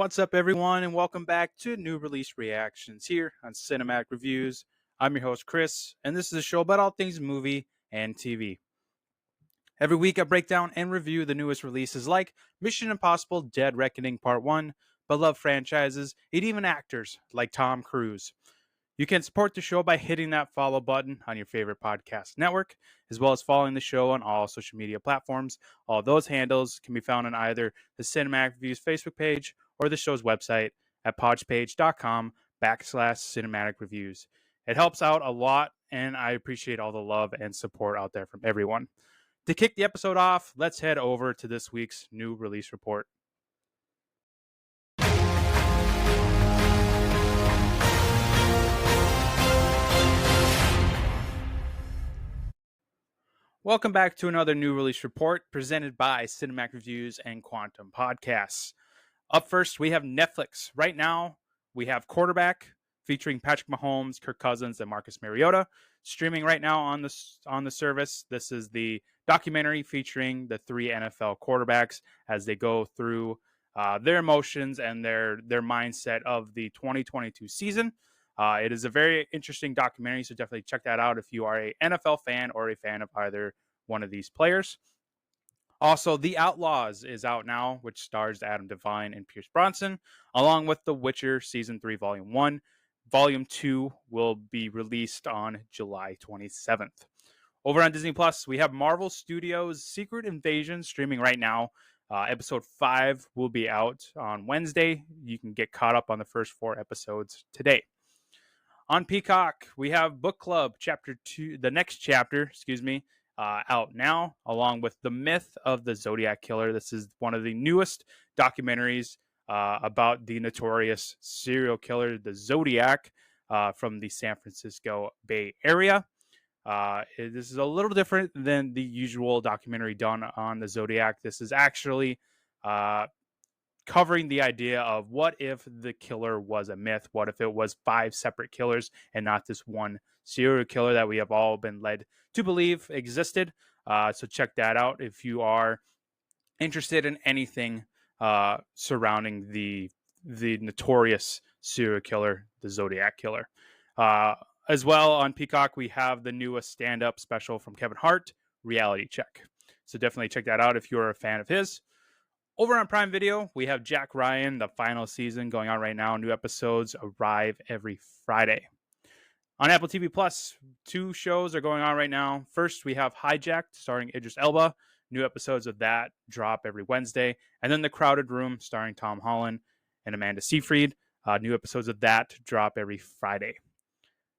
What's up, everyone, and welcome back to New Release Reactions here on Cinematic Reviews. I'm your host, Chris, and this is a show about all things movie and TV. Every week, I break down and review the newest releases like Mission Impossible Dead Reckoning Part 1, beloved franchises, and even actors like Tom Cruise. You can support the show by hitting that follow button on your favorite podcast network, as well as following the show on all social media platforms. All those handles can be found on either the Cinematic Reviews Facebook page or the show's website at podpage.com/cinematic reviews. It helps out a lot, and I appreciate all the love and support out there from everyone. To kick the episode off, let's head over to this week's new release report. Welcome back to another new release report presented by Cinematic Reviews and Quantum Podcasts. Up first, we have Netflix. Right now, we have Quarterback featuring Patrick Mahomes, Kirk Cousins, and Marcus Mariota streaming right now on the service. This is the documentary featuring the three NFL quarterbacks as they go through their emotions and their mindset of the 2022 season. It is a very interesting documentary, so definitely check that out if you are a NFL fan or a fan of either one of these players. Also, The Outlaws is out now, which stars Adam Devine and Pierce Bronson, along with The Witcher Season 3, Volume 1. Volume 2 will be released on July 27th. Over on Disney Plus, we have Marvel Studios' Secret Invasion streaming right now. Episode 5 will be out on Wednesday. You can get caught up on the first 4 episodes today. On Peacock, we have Book Club Chapter 2, the next chapter, out now, along with The Myth of the Zodiac Killer. This is one of the newest documentaries about the notorious serial killer, the Zodiac, from the San Francisco Bay Area. This is a little different than the usual documentary done on the Zodiac. This is actually covering the idea of what if the killer was a myth? What if it was 5 separate killers and not this one serial killer that we have all been led to believe existed? So check that out if you are interested in anything surrounding the notorious serial killer, the Zodiac Killer. As well, on Peacock, we have the newest stand-up special from Kevin Hart, Reality Check. So definitely check that out if you're a fan of his. Over on Prime Video, we have Jack Ryan, the final season going on right now. New episodes arrive every Friday. On Apple TV Plus, 2 shows are going on right now. First, we have Hijacked, starring Idris Elba. New episodes of that drop every Wednesday. And then The Crowded Room, starring Tom Holland and Amanda Seyfried. New episodes of that drop every Friday.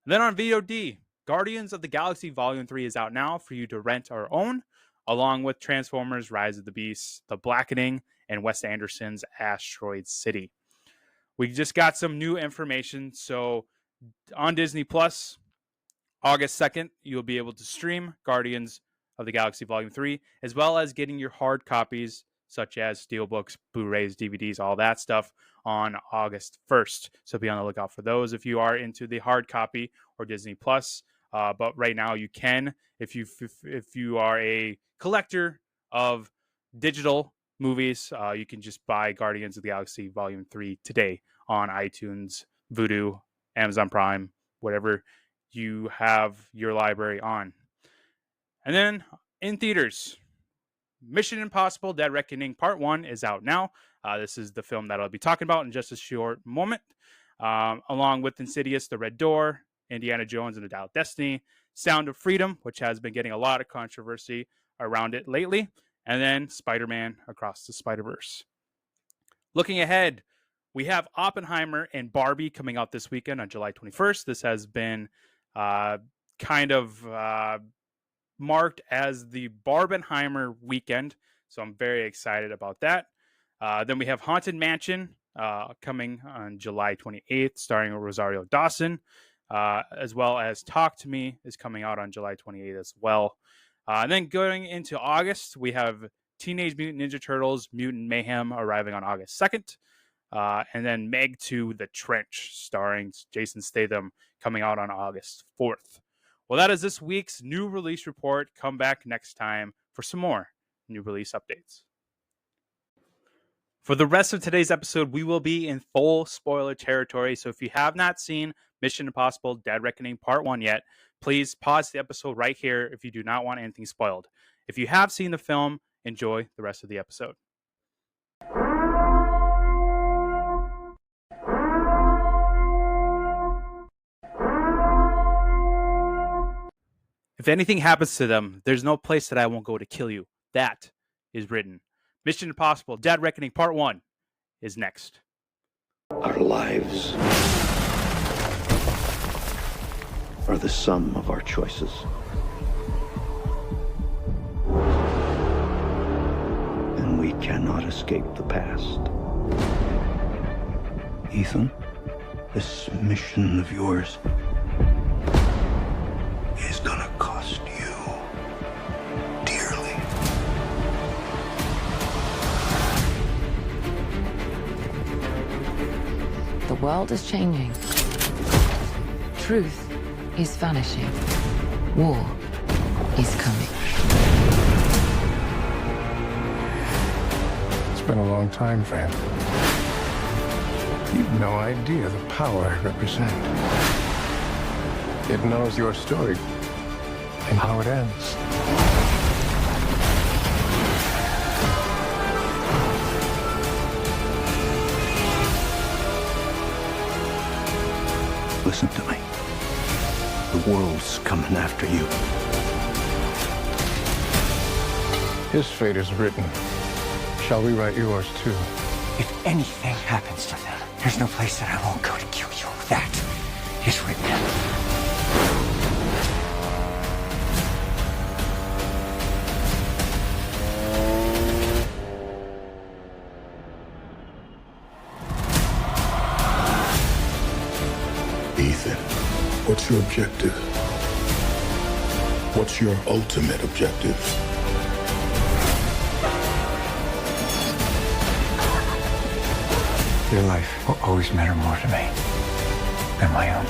And then on VOD, Guardians of the Galaxy Volume 3 is out now for you to rent or own, along with Transformers Rise of the Beasts, The Blackening, and Wes Anderson's Asteroid City. We just got some new information. So on Disney Plus, August 2nd, you'll be able to stream Guardians of the Galaxy Volume 3, as well as getting your hard copies, such as Steelbooks, Blu-rays, DVDs, all that stuff, on August 1st. So be on the lookout for those if you are into the hard copy or Disney Plus. But right now you can, if you are a collector of digital movies, you can just buy Guardians of the Galaxy Volume 3 today on iTunes, Vudu, Amazon Prime, whatever you have your library on. And then in theaters, Mission Impossible Dead Reckoning Part 1 is out now. This is the film that I'll be talking about in just a short moment, along with Insidious, The Red Door, Indiana Jones and the Dial of Destiny, Sound of Freedom, which has been getting a lot of controversy around it lately, and then Spider-Man Across the Spider-Verse. Looking ahead, we have Oppenheimer and Barbie coming out this weekend on July 21st. This has been marked as the Barbenheimer weekend, so I'm very excited about that. Then we have Haunted Mansion coming on July 28th, starring Rosario Dawson, as well as Talk to Me is coming out on July 28th as well. And then going into August, we have Teenage Mutant Ninja Turtles Mutant Mayhem arriving on August 2nd. And then Meg 2, The Trench, starring Jason Statham, coming out on August 4th. Well, that is this week's new release report. Come back next time for some more new release updates. For the rest of today's episode, we will be in full spoiler territory. So if you have not seen Mission Impossible Dead Reckoning Part 1 yet, please pause the episode right here if you do not want anything spoiled. If you have seen the film, enjoy the rest of the episode. If anything happens to them, there's no place that I won't go to kill you. That is written. Mission Impossible Dead Reckoning Part 1 is next. Our lives are the sum of our choices. And we cannot escape the past. Ethan, this mission of yours is gonna cost you dearly. The world is changing. Truth is vanishing. War is coming. It's been a long time, friend. You've no idea the power I represent. It knows your story and how it ends. Listen to me. The world's coming after you. His fate is written. Shall we write yours, too? If anything happens to them, there's no place that I won't go to kill you. That is written. Ethan, what's your objective? What's your ultimate objective? Your life will always matter more to me than my own.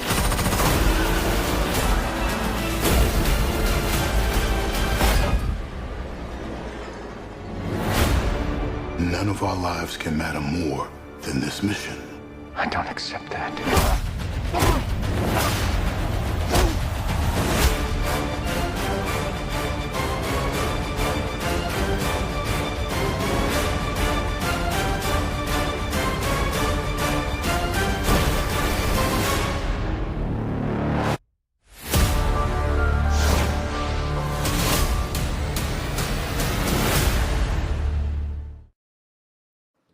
None of our lives can matter more than this mission. I don't accept that.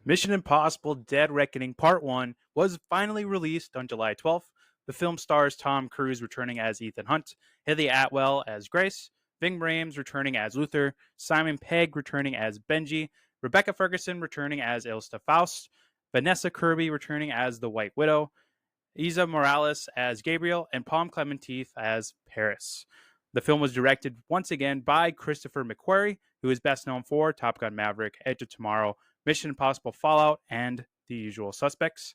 Mission Impossible Dead Reckoning Part 1 was finally released on July 12th. The film stars Tom Cruise returning as Ethan Hunt, Haley Atwell as Grace, Ving Rhames returning as Luther, Simon Pegg returning as Benji, Rebecca Ferguson returning as Ilsa Faust, Vanessa Kirby returning as the White Widow, Isa Morales as Gabriel, and Palm Clementif as Paris. The film was directed once again by Christopher McQuarrie, who is best known for Top Gun Maverick, Edge of Tomorrow, Mission Impossible Fallout, and The Usual Suspects.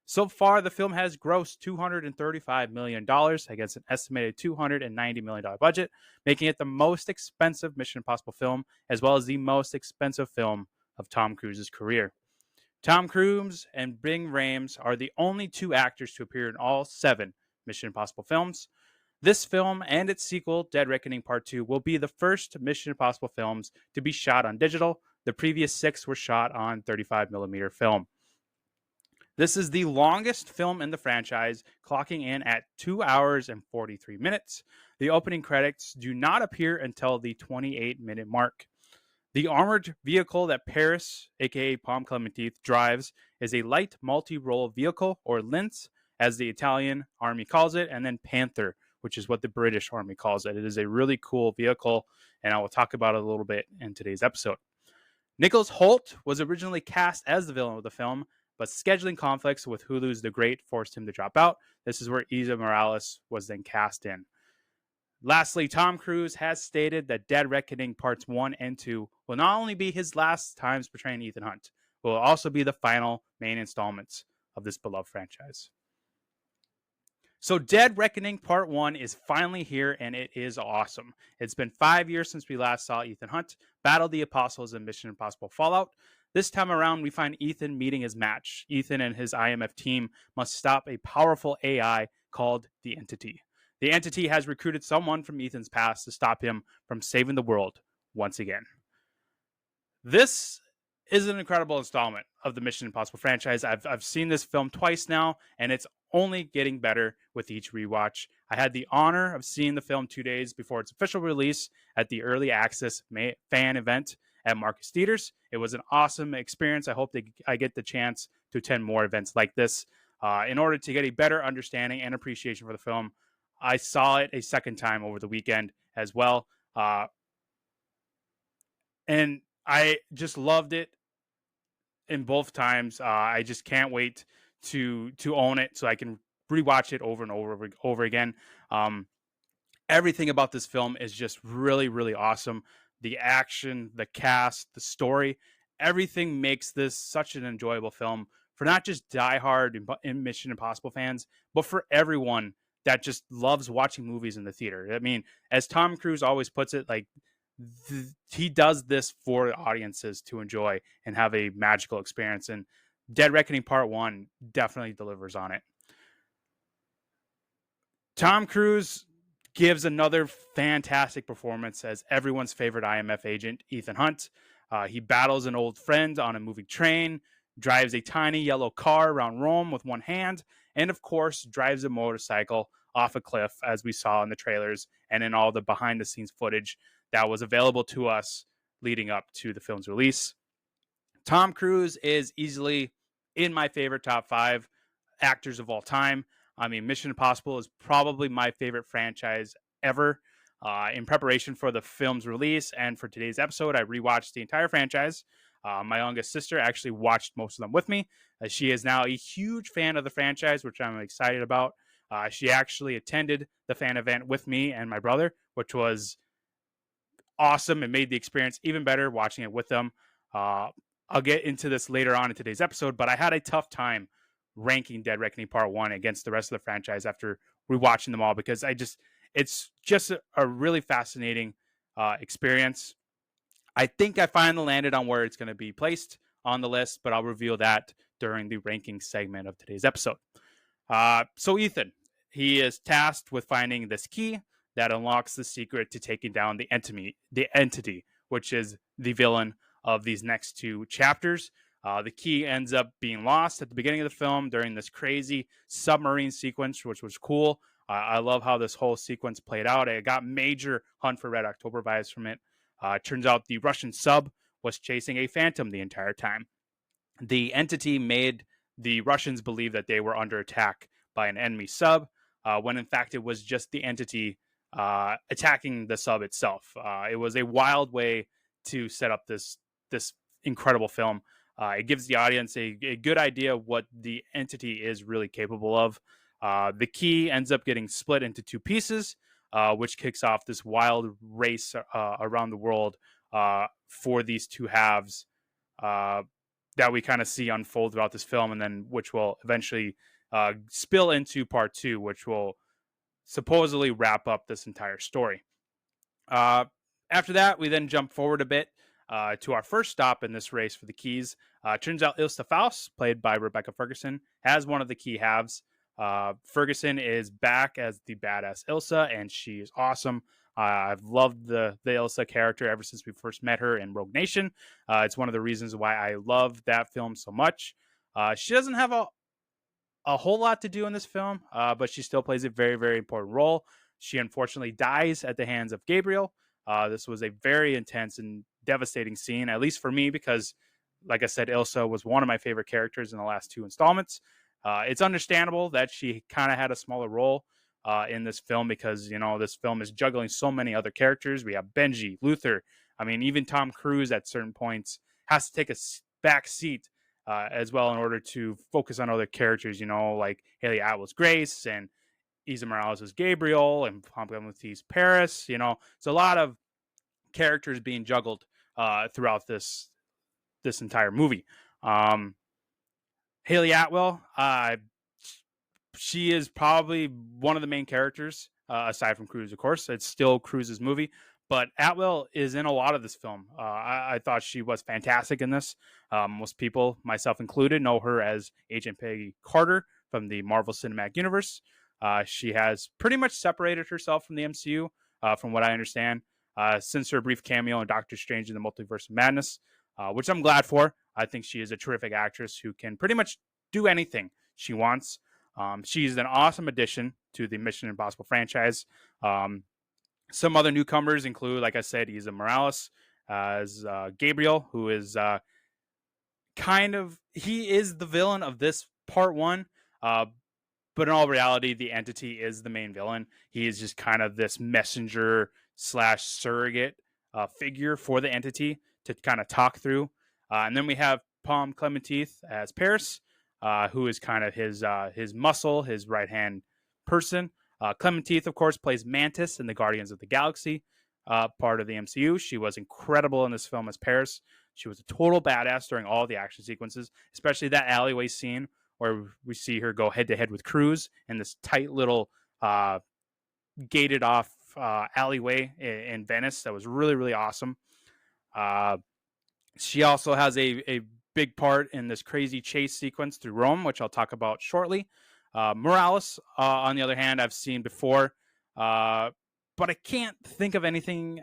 So far, the film has grossed $235 million against an estimated $290 million budget, making it the most expensive Mission Impossible film, as well as the most expensive film of Tom Cruise's career. Tom Cruise and Ving Rhames are the only two actors to appear in all 7 Mission Impossible films. This film and its sequel, Dead Reckoning Part 2, will be the first Mission Impossible films to be shot on digital. The previous 6 were shot on 35mm film. This is the longest film in the franchise, clocking in at 2 hours and 43 minutes. The opening credits do not appear until the 28-minute mark. The armored vehicle that Paris, aka Palm Clementif, drives is a light multi-role vehicle, or Lince, as the Italian army calls it, and then Panther, which is what the British army calls it. It is a really cool vehicle, and I will talk about it a little bit in today's episode. Nicholas Hoult was originally cast as the villain of the film, but scheduling conflicts with Hulu's The Great forced him to drop out. This is where Isa Morales was then cast in. Lastly, Tom Cruise has stated that Dead Reckoning Parts 1 and 2 will not only be his last times portraying Ethan Hunt, but will also be the final main installments of this beloved franchise. So Dead Reckoning Part 1 is finally here, and it is awesome. It's been 5 years since we last saw Ethan Hunt battle the Apostles in Mission Impossible Fallout. This time around, we find Ethan meeting his match. Ethan and his IMF team must stop a powerful AI called the Entity. The Entity has recruited someone from Ethan's past to stop him from saving the world once again. This is an incredible installment of the Mission Impossible franchise. I've seen this film twice now, and it's only getting better with each rewatch. I had the honor of seeing the film 2 days before its official release at the Early Access fan event at Marcus Theaters. It was an awesome experience. I hope that I get the chance to attend more events like this. In order to get a better understanding and appreciation for the film, I saw it a second time over the weekend as well. And I just loved it in both times. I just can't wait to own it so I can rewatch it over and over again. Everything about this film is just really, really awesome. The action, the cast, the story, everything makes this such an enjoyable film for not just diehard and Mission Impossible fans, but for everyone that just loves watching movies in the theater. I mean, as Tom Cruise always puts it, like, he does this for audiences to enjoy and have a magical experience. And Dead Reckoning Part 1 definitely delivers on it. Tom Cruise gives another fantastic performance as everyone's favorite IMF agent, Ethan Hunt. He battles an old friend on a moving train, drives a tiny yellow car around Rome with one hand, and of course, drives a motorcycle off a cliff, as we saw in the trailers and in all the behind-the-scenes footage that was available to us leading up to the film's release. Tom Cruise is easily in my favorite top 5 actors of all time. I mean, Mission Impossible is probably my favorite franchise ever. In preparation for the film's release and for today's episode, I rewatched the entire franchise. My youngest sister actually watched most of them with me. She is now a huge fan of the franchise, which I'm excited about. She actually attended the fan event with me and my brother, which was awesome and made the experience even better watching it with them. I'll get into this later on in today's episode, but I had a tough time ranking Dead Reckoning Part 1 against the rest of the franchise after rewatching them all, because it's just a really fascinating experience. I think I finally landed on where it's going to be placed on the list, but I'll reveal that during the ranking segment of today's episode. So Ethan, he is tasked with finding this key that unlocks the secret to taking down the entity, which is the villain of these next 2 chapters. The key ends up being lost at the beginning of the film during this crazy submarine sequence, which was cool. I love how this whole sequence played out. I got major Hunt for Red October vibes from it. Turns out the Russian sub was chasing a phantom the entire time. The entity made the Russians believe that they were under attack by an enemy sub, when in fact it was just the entity attacking the sub itself. It was a wild way to set up this incredible film. It gives the audience a good idea of what the entity is really capable of. The key ends up getting split into 2 pieces, which kicks off this wild race around the world for these 2 halves that we kind of see unfold throughout this film, and then which will eventually spill into Part 2, which will supposedly wrap up this entire story. After that, we then jump forward a bit to our first stop in this race for the keys. Turns out Ilsa Faust, played by Rebecca Ferguson, has one of the key halves. Ferguson is back as the badass Ilsa, and she is awesome. I've loved the Ilsa character ever since we first met her in Rogue Nation. It's one of the reasons why I love that film so much. She doesn't have a whole lot to do in this film, but she still plays a very, very important role. She unfortunately dies at the hands of Gabriel. This was a very intense and devastating scene, at least for me, because, like I said, Ilsa was one of my favorite characters in the last 2 installments. It's understandable that she kind of had a smaller role in this film because, you know, this film is juggling so many other characters. We have Benji, Luther. I mean, even Tom Cruise at certain points has to take a back seat as well in order to focus on other characters, you know, like Haley Atwell's Grace and Isa Morales' Gabriel and Pompomouth's Paris. You know, it's a lot of characters being juggled throughout this entire movie. Haley Atwell, she is probably one of the main characters, aside from Cruise, of course. It's still Cruise's movie, But Atwell is in a lot of this film. I thought she was fantastic in this. Most people, myself included, know her as Agent Peggy Carter from the Marvel Cinematic Universe. She has pretty much separated herself from the MCU, from what I understand, since her brief cameo in Doctor Strange in the Multiverse of Madness, which I'm glad for. I think she is a terrific actress who can pretty much do anything she wants. She's an awesome addition to the Mission Impossible franchise. Some other newcomers include, like I said, Isa Morales as Gabriel, who is he is the villain of this part one. But in all reality, the entity is the main villain. He is just kind of this messenger slash surrogate figure for the entity to kind of talk through. And then we have Palm Clementeith as Paris, who is kind of his muscle, his right hand person. Clementeith, of course, plays Mantis in the Guardians of the Galaxy part of the MCU. She was incredible in this film as Paris. She was a total badass during all the action sequences, especially that alleyway scene where we see her go head to head with Cruz in this tight little gated off alleyway in Venice. That was really, really awesome. She also has a big part in this crazy chase sequence through Rome, which I'll talk about shortly. Morales, on the other hand, I've seen before, but I can't think of anything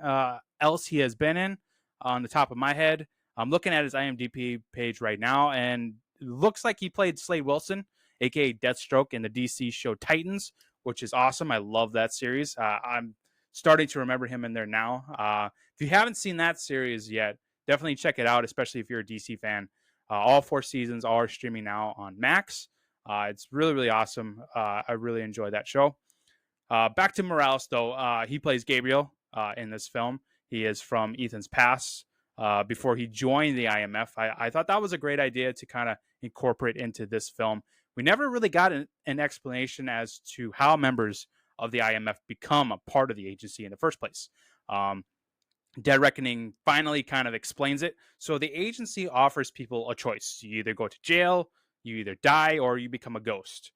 else he has been in on the top of my head. I'm looking at his IMDb page right now, and it looks like he played Slade Wilson, aka Deathstroke, in the DC show Titans, which is awesome. I love that series. I'm starting to remember him in there now. If you haven't seen that series yet, definitely check it out, especially if you're a DC fan. All 4 seasons are streaming now on Max. It's really, really awesome. I really enjoy that show. Back to Morales, though. He plays Gabriel in this film. He is from Ethan's past before he joined the IMF. I thought that was a great idea to kind of incorporate into this film. We never really got an explanation as to how members of the IMF become a part of the agency in the first place. Dead Reckoning finally kind of explains it. So the agency offers people a choice. You either go to jail, you either die, or you become a ghost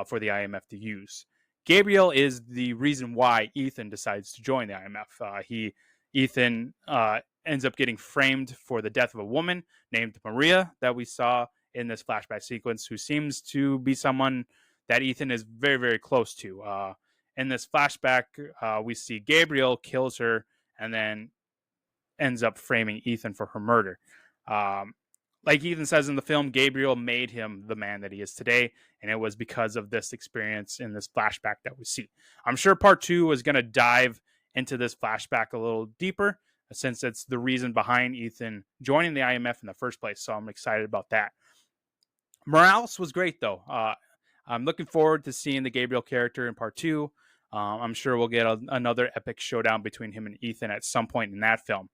for the IMF to use. Gabriel is the reason why Ethan decides to join the IMF. Ethan ends up getting framed for the death of a woman named Maria that we saw in this flashback sequence, who seems to be someone that Ethan is very, very close to. In this flashback, we see Gabriel kills her and then ends up framing Ethan for her murder. Like Ethan says in the film, Gabriel made him the man that he is today, and it was because of this experience in this flashback that we see. I'm sure part 2 is going to dive into this flashback a little deeper, since it's the reason behind Ethan joining the IMF in the first place, so I'm excited about that. Morales was great, though. I'm looking forward to seeing the Gabriel character in part 2. I'm sure we'll get another epic showdown between him and Ethan at some point in that film.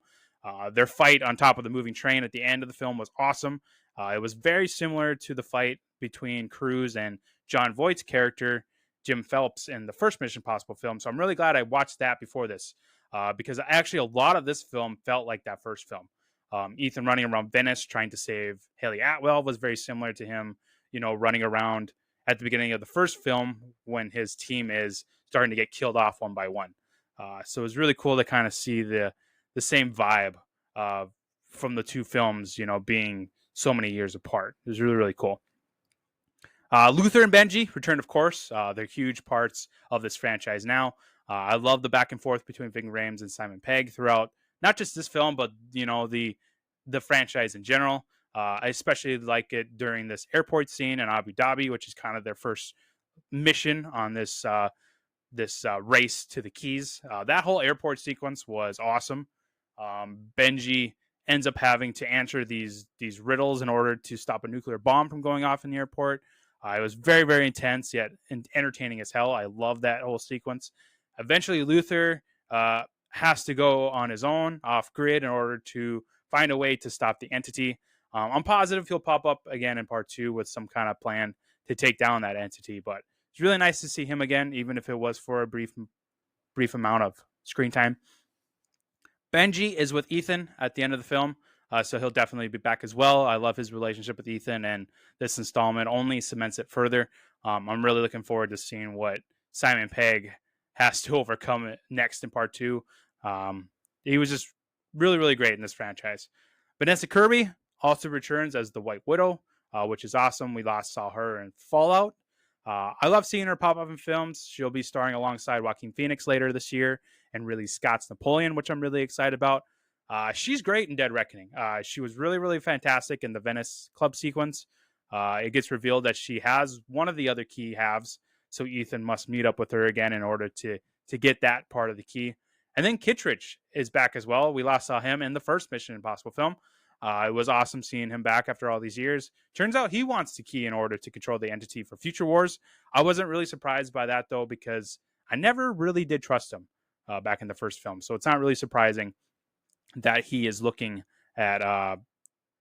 Their fight on top of the moving train at the end of the film was awesome. It was very similar to the fight between Cruz and John Voight's character, Jim Phelps, in the first Mission Impossible film. So I'm really glad I watched that before this, because actually a lot of this film felt like that first film. Ethan running around Venice trying to save Haley Atwell was very similar to him, running around at the beginning of the first film when his team is starting to get killed off one by one. So it was really cool to kind of see the same vibe from the 2 films, being so many years apart. It was really, really cool. Luther and Benji return, of course. They're huge parts of this franchise now. I love the back and forth between Ving Rhames and Simon Pegg throughout not just this film, but the franchise in general. I especially like it during this airport scene in Abu Dhabi, which is kind of their first mission on this race to the Keys. That whole airport sequence was awesome. Benji ends up having to answer these riddles in order to stop a nuclear bomb from going off in the airport. It was very, very intense, yet entertaining as hell. I love that whole sequence. Eventually, Luther has to go on his own, off grid, in order to find a way to stop the entity. I'm positive he'll pop up again in part 2 with some kind of plan to take down that entity, but it's really nice to see him again, even if it was for a brief amount of screen time. Benji is with Ethan at the end of the film, so he'll definitely be back as well. I love his relationship with Ethan, and this installment only cements it further. I'm really looking forward to seeing what Simon Pegg has to overcome next in part 2. he was just really, really great in this franchise. Vanessa Kirby also returns as the White Widow, which is awesome. We last saw her in Fallout. I love seeing her pop up in films. She'll be starring alongside Joaquin Phoenix later this year and Ridley Scott's Napoleon, which I'm really excited about. She's great in Dead Reckoning. She was really, really fantastic in the Venice Club sequence. It gets revealed that she has one of the other key halves, so Ethan must meet up with her again in order to get that part of the key. And then Kittredge is back as well. We last saw him in the first Mission Impossible film. It was awesome seeing him back after all these years. Turns out he wants the key in order to control the entity for future wars. I wasn't really surprised by that, though, because I never really did trust him back in the first film. So it's not really surprising that he is looking at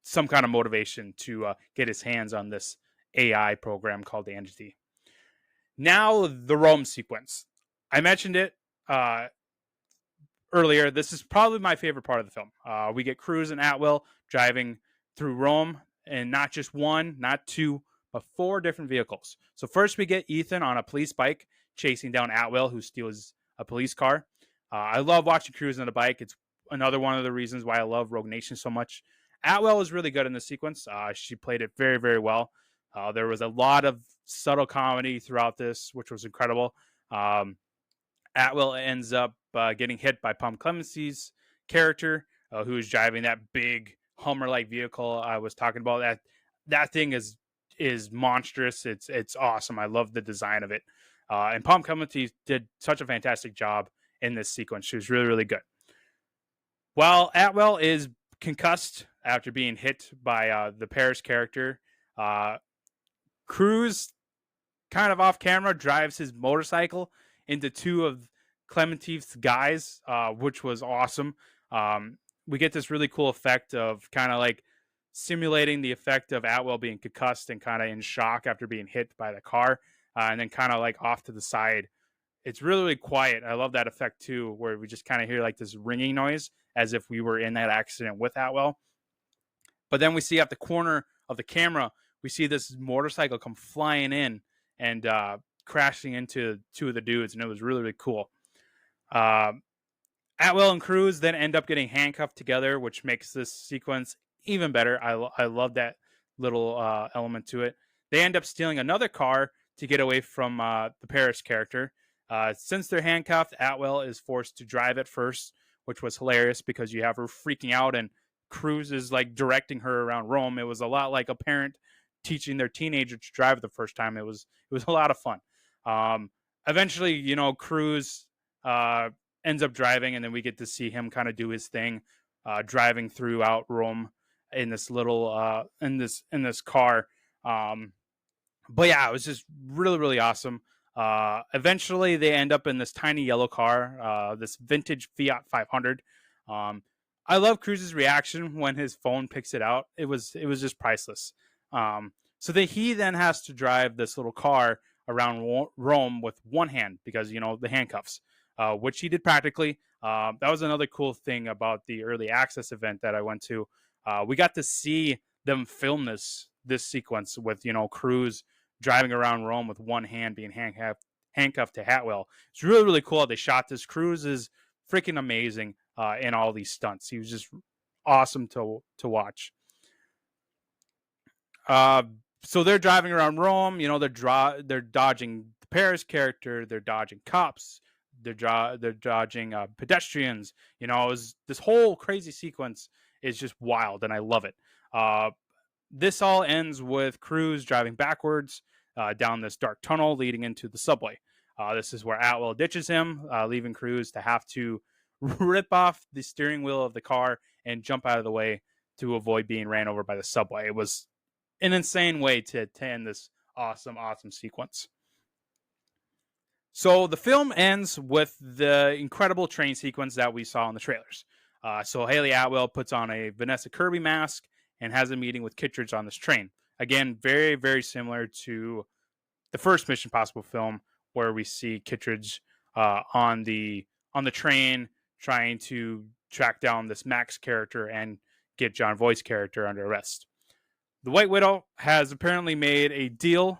some kind of motivation to get his hands on this AI program called the entity. Now, the Rome sequence. I mentioned it earlier. This is probably my favorite part of the film. We get Cruise and Atwell driving through Rome, and not just one, not two, but 4 different vehicles. So first we get Ethan on a police bike chasing down Atwell, who steals a police car. I love watching Cruise on a bike. It's another one of the reasons why I love Rogue Nation so much. Atwell was really good in this sequence. She played it very, very well. There was a lot of subtle comedy throughout this, which was incredible. Atwell ends up getting hit by Pom Clemency's character, who is driving that big Hummer-like vehicle I was talking about. That thing is monstrous. It's awesome. I love the design of it. And Pom Clemency did such a fantastic job in this sequence. She was really, really good. While Atwell is concussed after being hit by the Paris character, Cruise, kind of off camera, drives his motorcycle into 2 of Clementine's guys, which was awesome. We get this really cool effect of kind of like simulating the effect of Atwell being concussed and kind of in shock after being hit by the car, and then kind of like off to the side. It's really, really quiet. I love that effect too, where we just kind of hear like this ringing noise as if we were in that accident with Atwell. But then we see at the corner of the camera, we see this motorcycle come flying in and crashing into 2 of the dudes, and it was really, really cool. Atwell and Cruise then end up getting handcuffed together, which makes this sequence even better. I love that little element to it. They end up stealing another car to get away from the Paris character. Since they're handcuffed, Atwell is forced to drive it first, which was hilarious because you have her freaking out and Cruise is like directing her around Rome. It was a lot like a parent teaching their teenager to drive the first time. It was a lot of fun. Eventually, Cruise ends up driving, and then we get to see him kind of do his thing, driving throughout Rome in this little in this car. But yeah, it was just really, really awesome. Eventually, they end up in this tiny yellow car, this vintage Fiat 500. I love Cruise's reaction when his phone picks it out. It was just priceless. So that he then has to drive this little car around Rome with one hand because the handcuffs, which he did practically. That was another cool thing about the early access event that I went to. We got to see them film this sequence with Cruise driving around Rome with one hand being handcuffed to Atwell. It's really, really cool how they shot this. Cruise is freaking amazing in all these stunts. He was just awesome to watch. So they're driving around Rome. They're dodging the Paris character. They're dodging cops. They're dodging pedestrians. This whole crazy sequence is just wild, and I love it. This all ends with Cruise driving backwards down this dark tunnel leading into the subway. This is where Atwell ditches him, leaving Cruise to have to rip off the steering wheel of the car and jump out of the way to avoid being ran over by the subway. It was an insane way to end this awesome sequence. So the film ends with the incredible train sequence that we saw in the trailers. So Haley Atwell puts on a Vanessa Kirby mask and has a meeting with Kittredge on this train. Again, very, very similar to the first Mission Impossible film, where we see Kittredge on the train trying to track down this Max character and get John Voight's character under arrest. The White Widow has apparently made a deal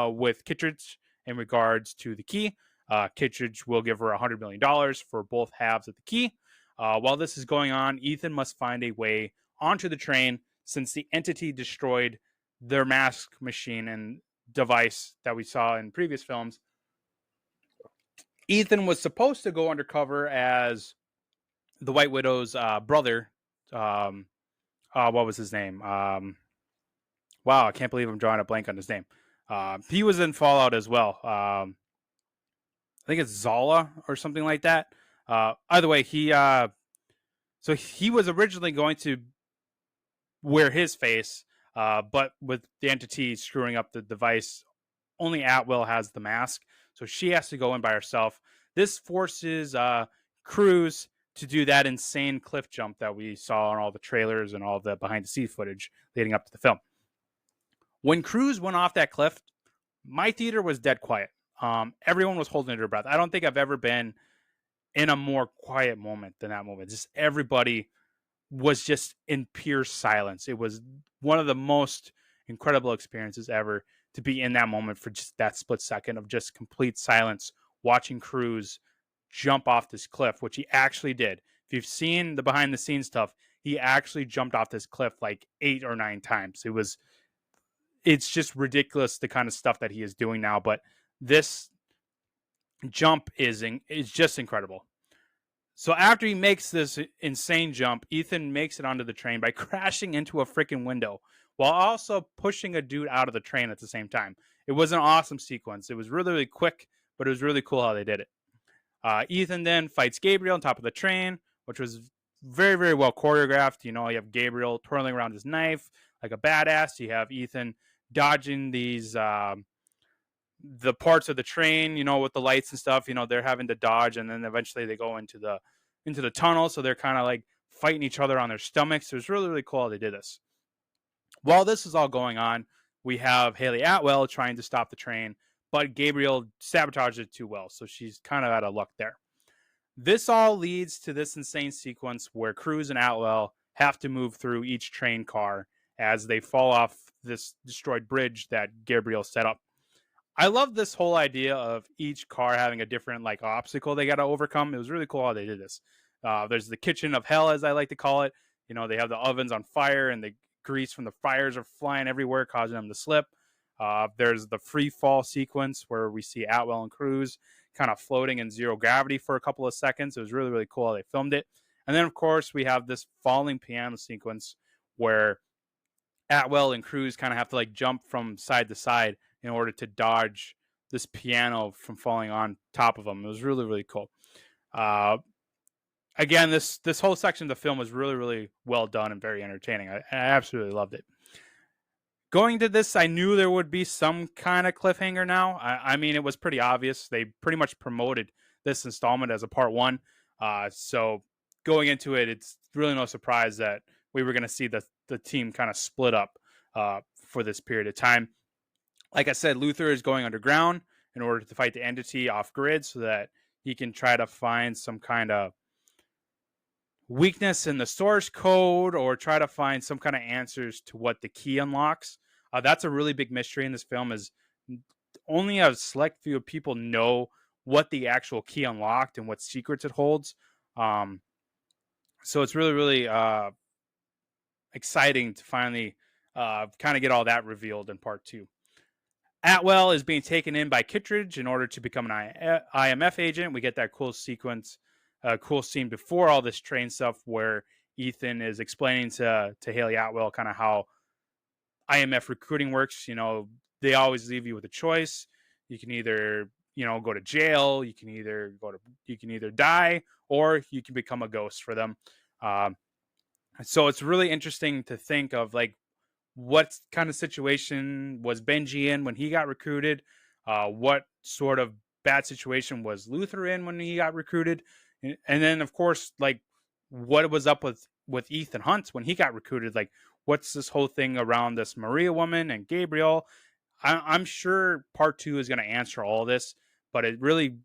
with Kittredge in regards to the key. Kittredge will give her $100 million for both halves of the key. While this is going on, Ethan must find a way onto the train since the entity destroyed their mask machine and device that we saw in previous films. Ethan was supposed to go undercover as the White Widow's brother. What was his name? Wow, I can't believe I'm drawing a blank on his name. He was in Fallout as well. I think it's Zala or something like that. Either way, he was originally going to wear his face, but with the entity screwing up the device, only Atwell has the mask, so she has to go in by herself. This forces Cruz to do that insane cliff jump that we saw on all the trailers and all the behind the scenes footage leading up to the film. When Cruz went off that cliff, my theater was dead quiet. Everyone was holding their breath. I don't think I've ever been in a more quiet moment than that moment. Just everybody was just in pure silence. It was one of the most incredible experiences ever to be in that moment for just that split second of just complete silence, watching Cruz jump off this cliff, which he actually did. If you've seen the behind the scenes stuff, he actually jumped off this cliff like 8 or 9 times. It's just ridiculous the kind of stuff that he is doing now, but this jump is just incredible. So after he makes this insane jump, Ethan makes it onto the train by crashing into a freaking window while also pushing a dude out of the train at the same time. It was an awesome sequence. It was really, really quick, but it was really cool how they did it. Ethan then fights Gabriel on top of the train, which was very, very well choreographed. You have Gabriel twirling around his knife like a badass. You have Ethan dodging these the parts of the train, with the lights and stuff. They're having to dodge, and then eventually they go into the tunnel. So they're kind of like fighting each other on their stomachs. It was really, really cool how they did this. While this is all going on, we have Haley Atwell trying to stop the train, but Gabriel sabotages it too well, so she's kind of out of luck there. This all leads to this insane sequence where Cruz and Atwell have to move through each train car as they fall off this destroyed bridge that Gabriel set up. I love this whole idea of each car having a different obstacle they got to overcome. It was really cool how they did this. There's the kitchen of hell, as I like to call it. They have the ovens on fire and the grease from the fires are flying everywhere, causing them to slip. There's the free fall sequence where we see Atwell and Cruz kind of floating in zero gravity for a couple of seconds. It was really, really cool how they filmed it. And then, of course, we have this falling piano sequence where Atwell and Cruz kind of have to jump from side to side in order to dodge this piano from falling on top of them. It was really, really cool. Again, this whole section of the film was really, really well done and very entertaining. I absolutely loved it. Going to this, I knew there would be some kind of cliffhanger now. I mean, it was pretty obvious. They pretty much promoted this installment as a part 1. So going into it, it's really no surprise that we were going to see the team kind of split up for this period of time. Like I said, Luther is going underground in order to fight the entity off grid so that he can try to find some kind of weakness in the source code or try to find some kind of answers to what the key unlocks. That's a really big mystery in this film, is only a select few of people know what the actual key unlocked and what secrets it holds. So it's really, really exciting to finally kind of get all that revealed in part 2. Atwell is being taken in by Kittredge in order to become an IMF agent. We get that cool sequence, cool scene before all this train stuff where Ethan is explaining to Haley Atwell kind of how IMF recruiting works. They always leave you with a choice. You can either, go to jail, you can either die, or you can become a ghost for them. So it's really interesting to think of what kind of situation was Benji in when he got recruited? What sort of bad situation was Luther in when he got recruited? And then, of course, what was up with Ethan Hunt when he got recruited? What's this whole thing around this Maria woman and Gabriel? I'm sure part 2 is going to answer all this, but it really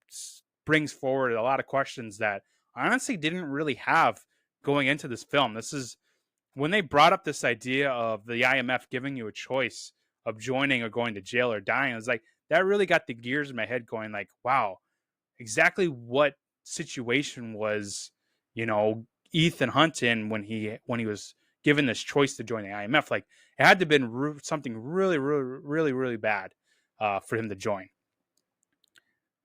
brings forward a lot of questions that I honestly didn't really have going into this film. This is when they brought up this idea of the IMF giving you a choice of joining or going to jail or dying. It was that really got the gears in my head going wow, exactly what situation was Ethan Hunt in when he was given this choice to join the IMF. Like, it had to have been something really, really, really, really bad for him to join.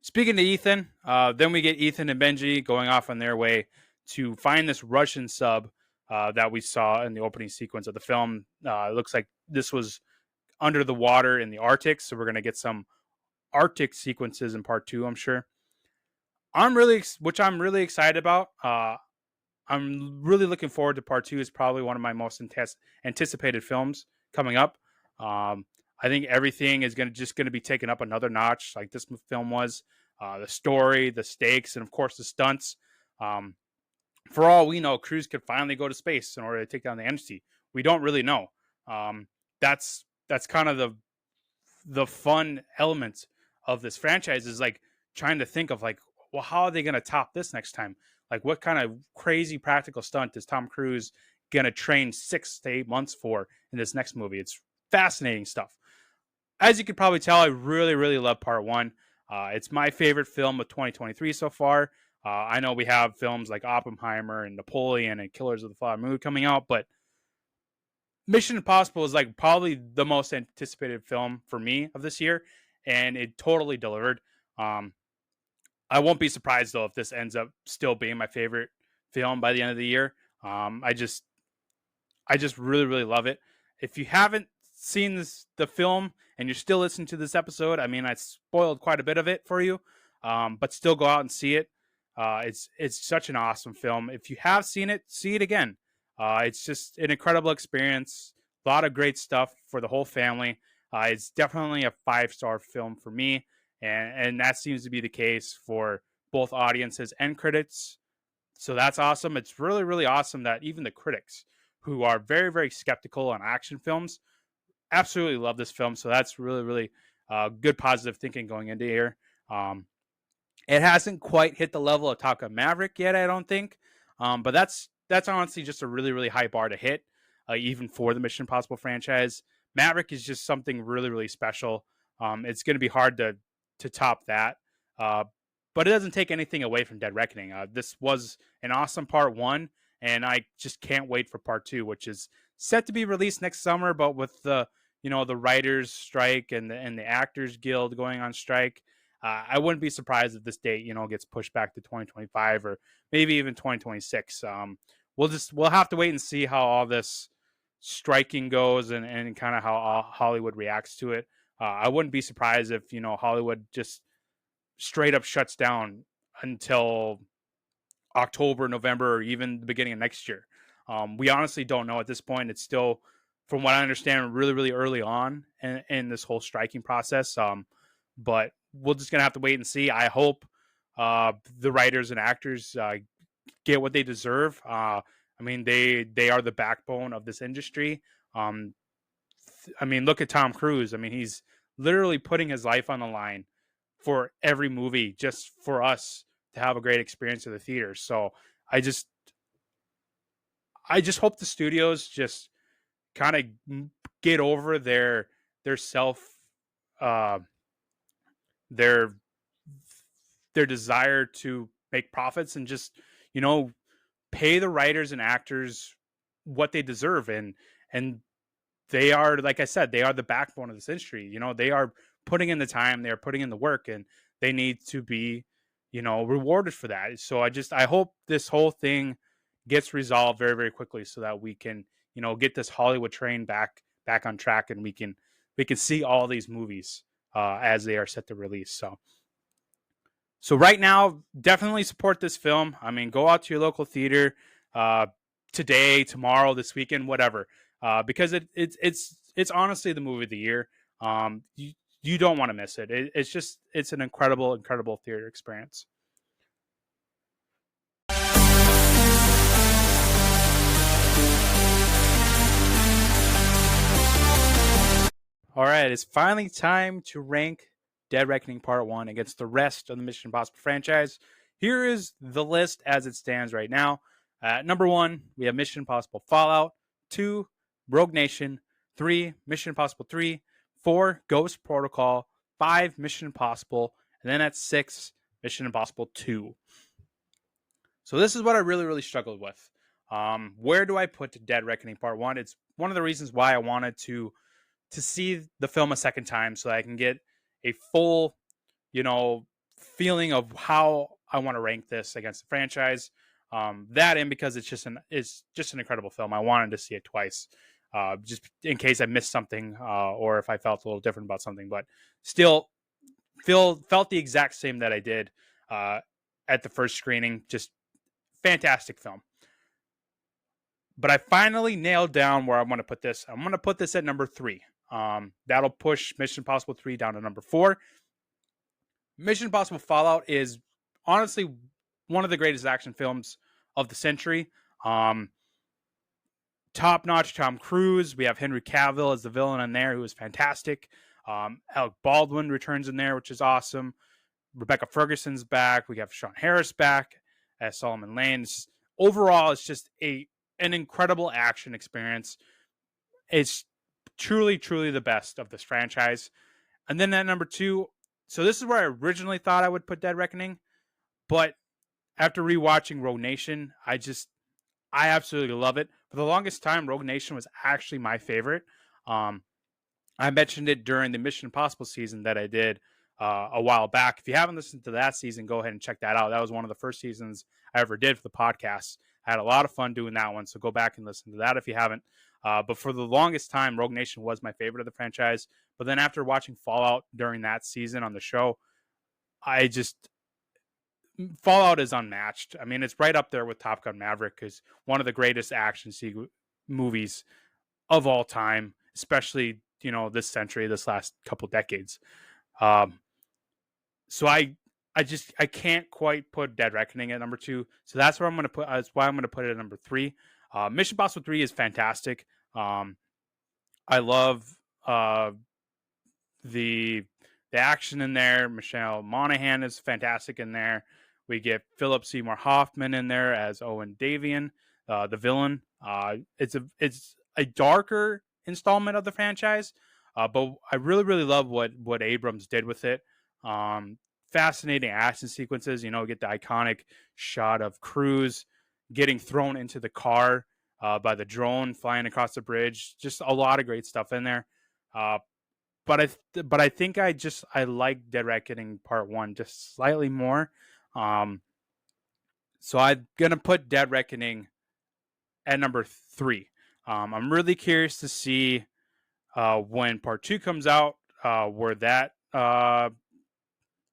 Speaking to Ethan, then we get Ethan and Benji going off on their way to find this Russian sub that we saw in the opening sequence of the film. It looks like this was under the water in the Arctic, so we're going to get some Arctic sequences in part 2, I'm sure. I'm really excited about. I'm really looking forward to part 2. It's probably one of my most anticipated films coming up. I think everything is going to be taken up another notch, like this film was. The story, the stakes, and of course the stunts. For all we know, Cruise could finally go to space in order to take down the entity. We don't really know. That's kind of the fun element of this franchise, is like trying to think of like, well, how are they going to top this next time? Like, what kind of crazy practical stunt is Tom Cruise going to train 6 to 8 months for in this next movie? It's fascinating stuff. As you can probably tell, I really, really love part 1. It's my favorite film of 2023 so far. I know we have films like Oppenheimer and Napoleon and Killers of the Flower Moon coming out, but Mission Impossible is like probably the most anticipated film for me of this year, and it totally delivered. I won't be surprised though if this ends up still being my favorite film by the end of the year. I just really, really love it. If you haven't seen the film and you're still listening to this episode, I mean, I spoiled quite a bit of it for you, but still go out and see it. It's such an awesome film. If you have seen it, see it again. It's just an incredible experience. A lot of great stuff for the whole family. It's definitely a 5-star film for me, and that seems to be the case for both audiences and critics. So that's awesome. It's really, really awesome that even the critics, who are very, very skeptical on action films, absolutely love this film. So that's really, really good positive thinking going into here. It hasn't quite hit the level of Top Gun Maverick yet, I don't think. But that's honestly just a really, really high bar to hit, even for the Mission Impossible franchise. Maverick is just something really, really special. It's going to be hard to top that. But it doesn't take anything away from Dead Reckoning. This was an awesome part 1, and I just can't wait for part 2, which is set to be released next summer. But with the writers' strike and the Actors Guild going on strike, I wouldn't be surprised if this date gets pushed back to 2025 or maybe even 2026. We'll have to wait and see how all this striking goes and kind of how Hollywood reacts to it. I wouldn't be surprised if Hollywood just straight up shuts down until October, November, or even the beginning of next year. We honestly don't know at this point. It's still, from what I understand, really, really early on in this whole striking process. But we're just going to have to wait and see. I hope the writers and actors get what they deserve. I mean, they are the backbone of this industry. I mean, look at Tom Cruise. I mean, he's literally putting his life on the line for every movie just for us to have a great experience at the theater. So I just hope the studios just kind of get over their self their desire to make profits and just pay the writers and actors what they deserve. And they are, like I said, they are the backbone of this industry. They are putting in the time, they are putting in the work, and they need to be rewarded for that. So I hope this whole thing gets resolved very, very quickly so that we can get this Hollywood train back on track, and we can see all these movies as they are set to release. So right now, definitely support this film. I mean, go out to your local theater today, tomorrow, this weekend, whatever, because it's honestly the movie of the year. You don't want to miss it. It's an incredible, incredible theater experience. All right, it's finally time to rank Dead Reckoning Part 1 against the rest of the Mission Impossible franchise. Here is the list as it stands right now. At number 1, we have Mission Impossible Fallout. 2, Rogue Nation. 3, Mission Impossible 3. 4, Ghost Protocol. 5, Mission Impossible. And then at 6, Mission Impossible 2. So this is what I really, really struggled with. Where do I put Dead Reckoning Part 1? It's one of the reasons why I wanted to see the film a second time so that I can get a full, feeling of how I want to rank this against the franchise. That and because it's just an incredible film. I wanted to see it twice, just in case I missed something or if I felt a little different about something. But still, felt the exact same that I did at the first screening. Just fantastic film. But I finally nailed down where I want to put this. I'm going to put this at number 3. That'll push Mission Impossible 3 down to number 4. Mission Impossible Fallout is honestly one of the greatest action films of the century. Top-notch Tom Cruise. We have Henry Cavill as the villain in there, who is fantastic. Alec Baldwin returns in there, which is awesome. Rebecca Ferguson's back. We have Sean Harris back as Solomon Lane. Overall, it's just an incredible action experience. It's truly, truly the best of this franchise. And then at number 2, so this is where I originally thought I would put Dead Reckoning, but after rewatching Rogue Nation, I absolutely love it. For the longest time, Rogue Nation was actually my favorite. I mentioned it during the Mission Impossible season that I did a while back. If you haven't listened to that season, go ahead and check that out. That was one of the first seasons I ever did for the podcast. I had a lot of fun doing that one, so go back and listen to that if you haven't. But for the longest time, Rogue Nation was my favorite of the franchise. But then after watching Fallout during that season on the show, Fallout is unmatched. I mean, it's right up there with Top Gun Maverick as one of the greatest action movies of all time, especially, this century, this last couple decades. So I can't quite put Dead Reckoning at number 2. So that's where I'm going to put. That's why I'm going to put it at number 3. Mission Impossible 3 is fantastic. I love the action in there. Michelle Monaghan is fantastic in there. We get Philip Seymour Hoffman in there as Owen Davian, the villain. It's a darker installment of the franchise, but I really, really love what Abrams did with it. Fascinating action sequences. Get the iconic shot of Cruise getting thrown into the car by the drone flying across the bridge. Just a lot of great stuff in there. But I think I like Dead Reckoning Part 1 just slightly more. So I'm gonna put Dead Reckoning at number 3. I'm really curious to see when Part 2 comes out, where that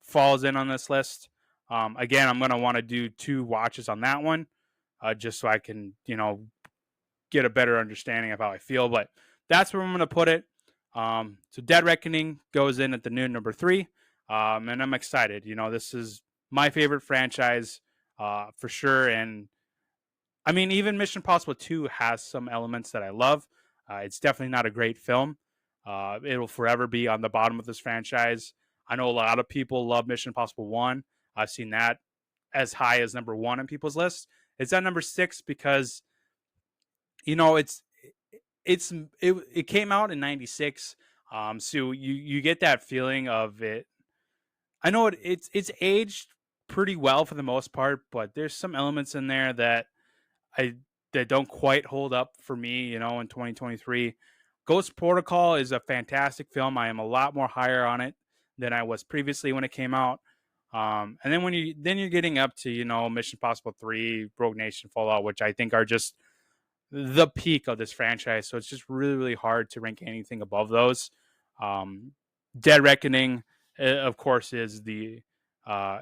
falls in on this list. Again, I'm gonna want to do 2 watches on that one, just so I can get a better understanding of how I feel. But that's where I'm gonna put it. So Dead Reckoning goes in at the new number 3, and I'm excited. This is my favorite franchise for sure. And I mean, even Mission Impossible 2 has some elements that I love. It's definitely not a great film. It'll forever be on the bottom of this franchise. I know a lot of people love Mission Impossible 1. I've seen that as high as number 1 on people's lists. It's at number 6 because, it came out in 96. So you get that feeling of it. I know it's aged pretty well for the most part, but there's some elements in there that don't quite hold up for me, in 2023. Ghost Protocol is a fantastic film. I am a lot more higher on it than I was previously when it came out. And then you're getting up to, Mission Impossible 3, Rogue Nation, Fallout, which I think are just the peak of this franchise. So it's just really, really hard to rank anything above those. Dead Reckoning, of course, is the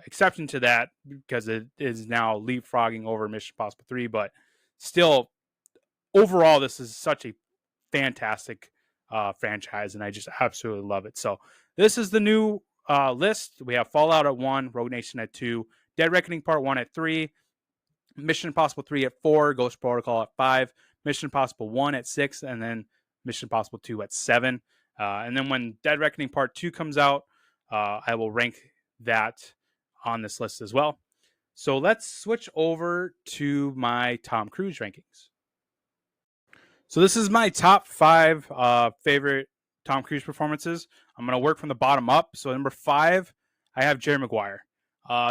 exception to that because it is now leapfrogging over Mission Impossible 3. But still, overall, this is such a fantastic franchise, and I just absolutely love it. So this is the new list. We have Fallout at 1, Rogue Nation at 2, Dead Reckoning Part 1 at 3, Mission Impossible 3 at 4, Ghost Protocol at 5, Mission Impossible 1 at 6, and then Mission Impossible 2 at 7. And then when Dead Reckoning Part 2 comes out, I will rank that on this list as well. So let's switch over to my Tom Cruise rankings. So this is my top 5 favorite Tom Cruise performances. I'm going to work from the bottom up. So number 5, I have Jerry Maguire.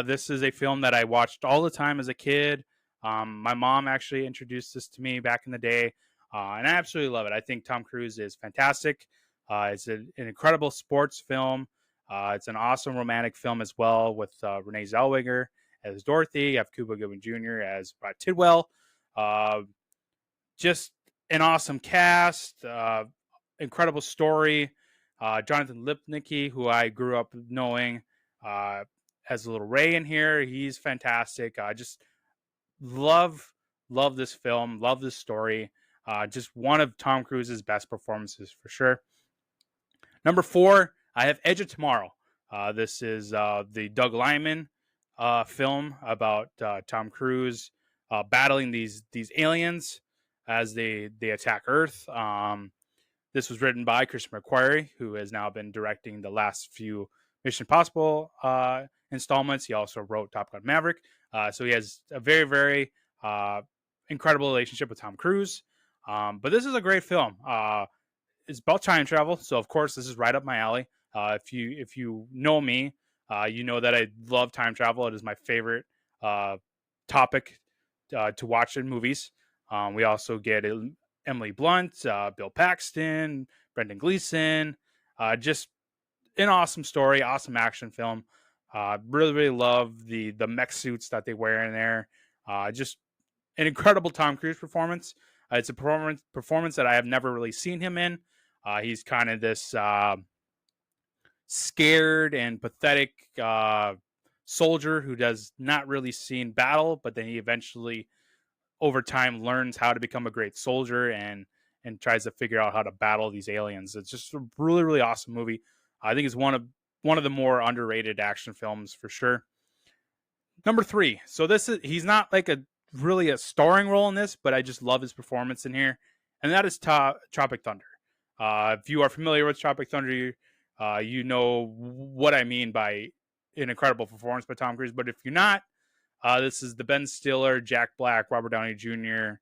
This is a film that I watched all the time as a kid. My mom actually introduced this to me back in the day, and I absolutely love it. I think Tom Cruise is fantastic. It's an incredible sports film. It's an awesome romantic film as well, with Renee Zellweger as Dorothy. You have Cuba Gooding Jr. as Brad Tidwell. Uh, just an awesome cast, incredible story. Jonathan Lipnicki, who I grew up knowing, has a little Ray in here. He's fantastic. Just love this film, love this story. Just one of Tom Cruise's best performances for sure. Number 4, I have Edge of Tomorrow. This is the Doug Liman film about Tom Cruise battling these aliens as they attack Earth. This was written by Christopher McQuarrie, who has now been directing the last few Mission Impossible installments. He also wrote Top Gun Maverick. So he has a very, very incredible relationship with Tom Cruise. But this is a great film. It's about time travel, so of course this is right up my alley. If you know me, you know that I love time travel. It is my favorite topic to watch in movies. We also get Emily Blunt, Bill Paxton, Brendan Gleeson. Just an awesome story, awesome action film. Really love the mech suits that they wear in there. Just an incredible Tom Cruise performance. It's a performance that I have never really seen him in. He's kind of this scared and pathetic soldier who does not really see in battle, but then he eventually, over time, learns how to become a great soldier and tries to figure out how to battle these aliens. It's just a really, really awesome movie. I think it's one of the more underrated action films for sure. Number 3. So he's not like really a starring role in this, but I just love his performance in here, and that is Tropic Thunder. If you are familiar with Tropic Thunder, you know what I mean by an incredible performance by Tom Cruise. But if you're not, this is the Ben Stiller, Jack Black, Robert Downey Jr.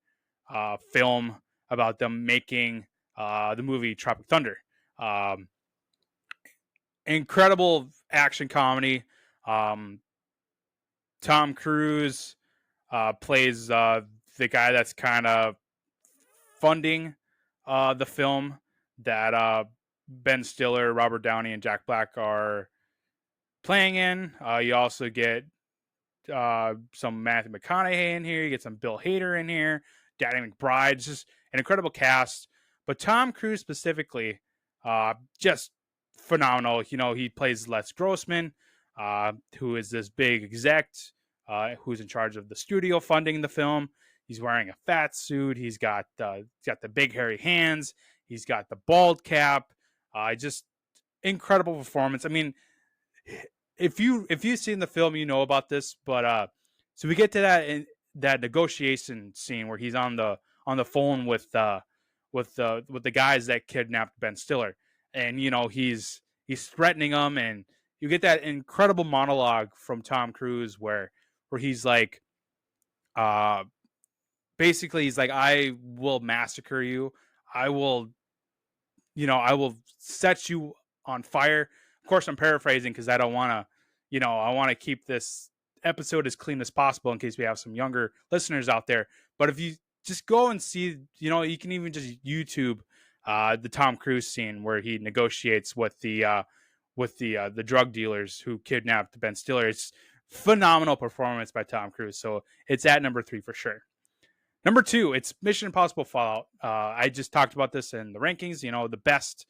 Film about them making the movie Tropic Thunder. Incredible action comedy. Tom Cruise plays the guy that's kind of funding the film that Ben Stiller, Robert Downey, and Jack Black are playing in. You also get some Matthew McConaughey in here. You get some Bill Hader in here. Danny McBride. It's just an incredible cast. But Tom Cruise specifically, just phenomenal. You know, he plays Les Grossman, who is this big exec who's in charge of the studio funding the film. He's wearing a fat suit. He's got the big hairy hands. He's got the bald cap. Just incredible performance. I mean, if you've seen the film, you know about this. But so we get to that negotiation scene where he's on the phone with the guys that kidnapped Ben Stiller, and you know he's threatening them, and you get that incredible monologue from Tom Cruise where he's like, basically he's like, I will massacre you. I will set you on fire. Of course, I'm paraphrasing because I don't want to, I want to keep this episode as clean as possible in case we have some younger listeners out there. But if you just go and see, you can even just YouTube the Tom Cruise scene where he negotiates with the drug dealers who kidnapped Ben Stiller. It's phenomenal performance by Tom Cruise. So it's at number 3 for sure. Number 2, it's Mission Impossible Fallout. I just talked about this in the rankings. The best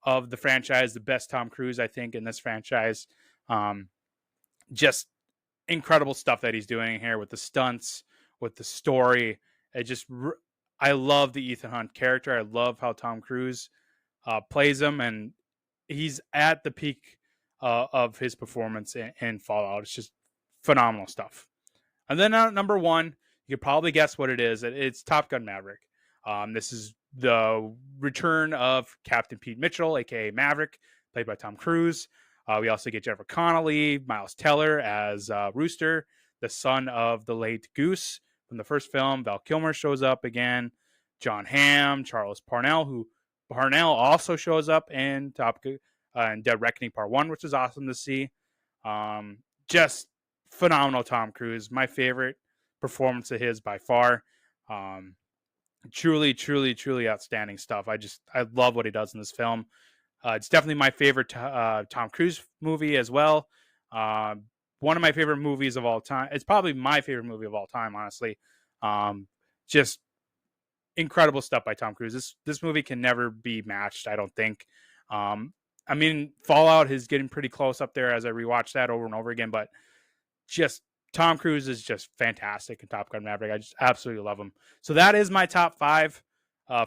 of the franchise, the best Tom Cruise, I think, in this franchise. Just incredible stuff that he's doing here with the stunts, with the story. I love the Ethan Hunt character. I love how Tom Cruise plays him, and he's at the peak of his performance in Fallout. It's just phenomenal stuff. And then number 1, you could probably guess what it is. It's Top Gun Maverick. This is the return of Captain Pete Mitchell, aka Maverick, played by Tom Cruise. We also get Jennifer Connelly, Miles Teller as Rooster, the son of the late Goose from the first film. Val Kilmer shows up again. John Hamm, Charles Parnell, who Parnell also shows up in Top Gun and Dead Reckoning Part 1, which is awesome to see. Just phenomenal Tom Cruise. My favorite performance of his by far. Truly, truly, truly outstanding stuff. I love what he does in this film. It's definitely my favorite Tom Cruise movie as well. One of my favorite movies of all time. It's probably my favorite movie of all time, honestly. Just incredible stuff by Tom Cruise. This movie can never be matched, I don't think. I mean, Fallout is getting pretty close up there as I rewatch that over and over again, but just Tom Cruise is just fantastic in Top Gun Maverick. I just absolutely love him. So that is my top 5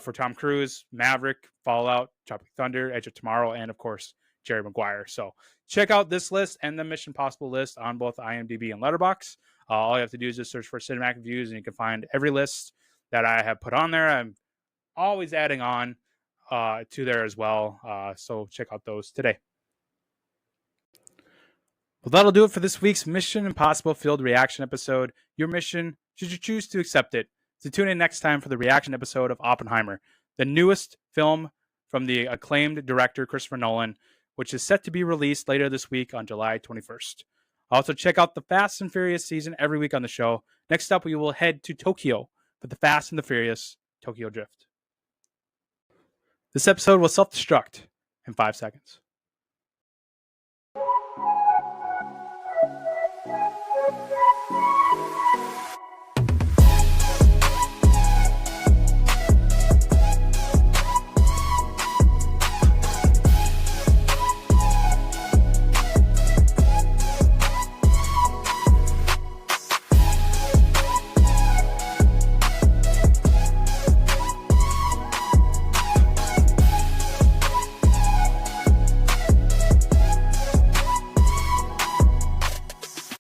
for Tom Cruise: Maverick, Fallout, Tropic Thunder, Edge of Tomorrow, and of course Jerry Maguire. So check out this list and the Mission Possible list on both IMDb and Letterboxd. All you have to do is just search for Cinematic Reviews, and you can find every list that I have put on there. I'm always adding on to there as well. So check out those today. Well, that'll do it for this week's Mission Impossible Field Reaction episode. Your mission, should you choose to accept it, to tune in next time for the reaction episode of Oppenheimer, the newest film from the acclaimed director Christopher Nolan, which is set to be released later this week on July 21st. Also, check out the Fast and Furious season every week on the show. Next up, we will head to Tokyo for the Fast and the Furious Tokyo Drift. This episode will self-destruct in 5 seconds.